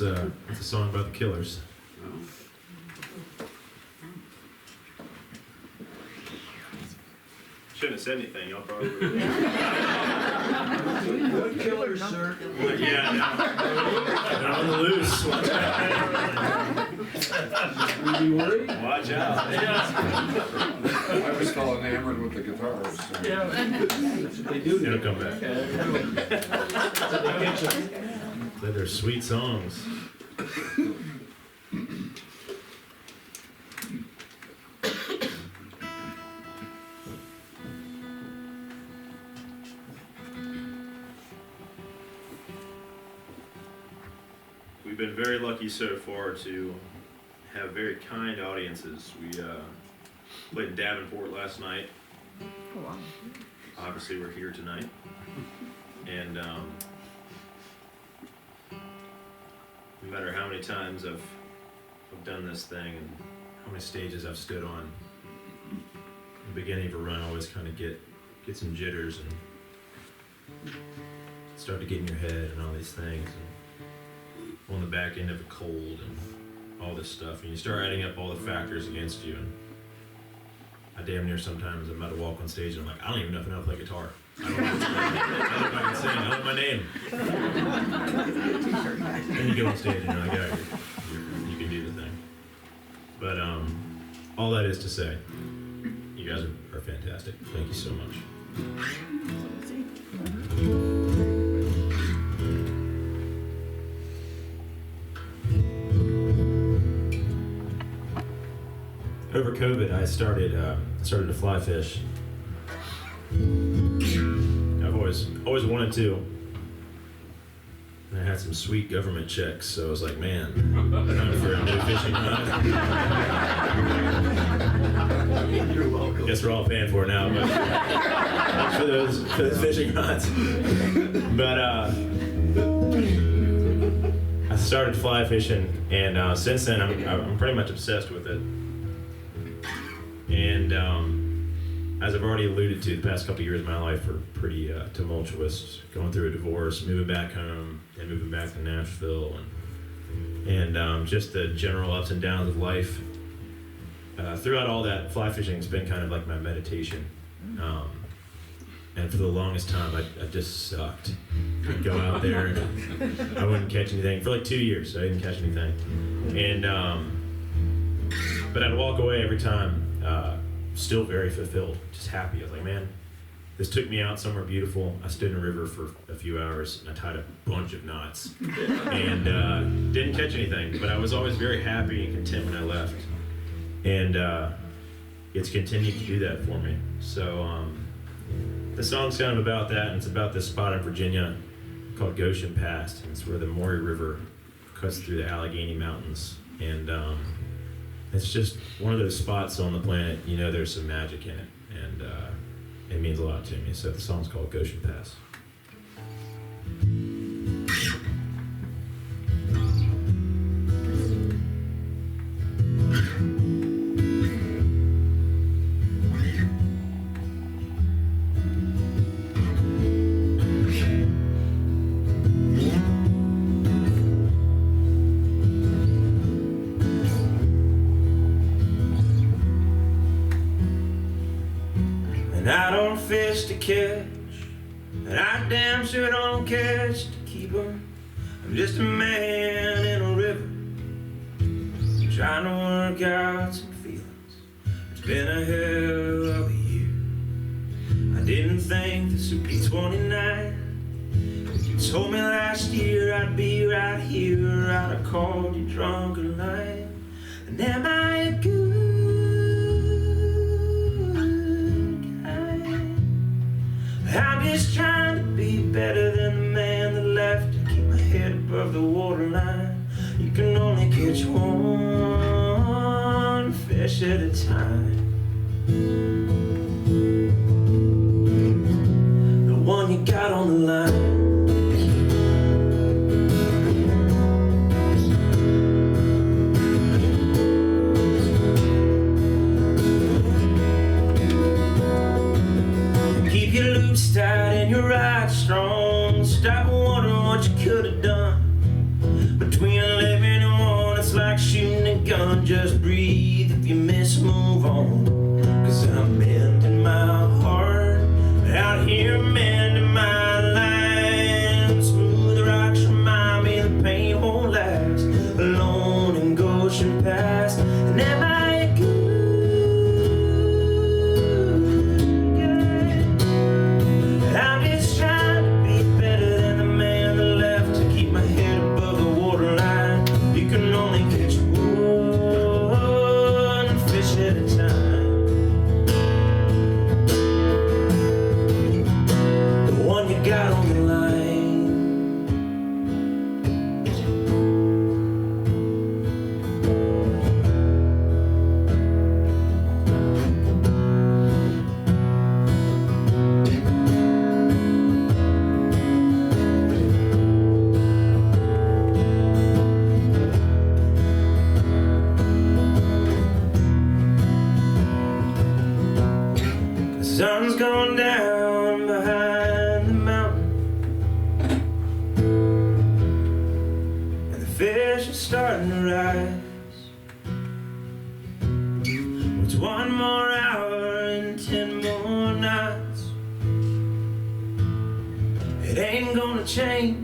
It's a song about the Killers. Shouldn't have said anything, y'all probably would. Good killers, sir. Yeah, They're on the loose. Be worried? watch out. I was still enamored with the guitars. So. That's what they do. It'll come back. That's what they catch us. They're sweet songs. We've been very lucky so far to have very kind audiences. We played in Davenport last night. Oh, wow. Obviously, we're here tonight. And no matter how many times I've done this thing and How many stages I've stood on. In the beginning of a run, I always kind of get some jitters and start to get in your head and all these things. And on the back end of a cold and all this stuff. And you start adding up all the factors against you. And I damn near sometimes I'm about to walk on stage and I'm like, I don't even know if I know how to play guitar. I don't know if I can sing. I don't know my name. Then you get on stage and you're like, yeah, you can do the thing. But all that is to say, you guys are fantastic. Thank you so much. Over COVID, I started to fly fish. I've always wanted to. And I had some sweet government checks, so I was like, man, time for a new fishing hunt. You're welcome. Guess we're all paying for it now, but for those fishing hunts. But I started fly fishing, and since then I'm pretty much obsessed with it. And as I've already alluded to, the past couple of years of my life were pretty tumultuous. Going through a divorce, moving back home, and moving back to Nashville, and just the general ups and downs of life. Throughout all that, fly fishing has been kind of like my meditation. And for the longest time, I just sucked. I'd go out there, and I wouldn't catch anything. For like 2 years, I didn't catch anything. And but I'd walk away every time, still very fulfilled, just happy. I was like, man, this took me out somewhere beautiful. I stood in a river for a few hours, and I tied a bunch of knots. And didn't catch anything, but I was always very happy and content when I left. And it's continued to do that for me. So the song's kind of about that, and it's about this spot in Virginia called Goshen Pass. And it's where the Maury River cuts through the Allegheny Mountains. And it's just one of those spots on the planet, you know, there's some magic in it, and it means a lot to me. So the song's called Goshen Pass. I don't fish to catch, and I damn sure don't catch to keep 'em. I'm just a man in a river, trying to work out some feelings. It's been a hell of a year. I didn't think this would be 29. If you told me last year I'd be right here, I'd have called you drunk and lying. And am I a good I'm just trying to be better than the man that left to keep my head above the waterline. You can only catch one fish at a time. The one you got on the line. Tight and you're right strong. Stop wondering what you could have done between like shooting a gun, just breathe. If you miss, move on. 'Cause I'm mending my heart out here, mending my line. Smooth rocks remind me the pain won't last. Alone in Goshen past, and am I a good guy? I'm just trying to be better than the man that left, to keep my head above the waterline. You can only catch one fish at a time. The one you got on the line. The sun's gone down behind the mountain, and the fish are starting to rise. It's 1 more hour and 10 more nights. It ain't gonna change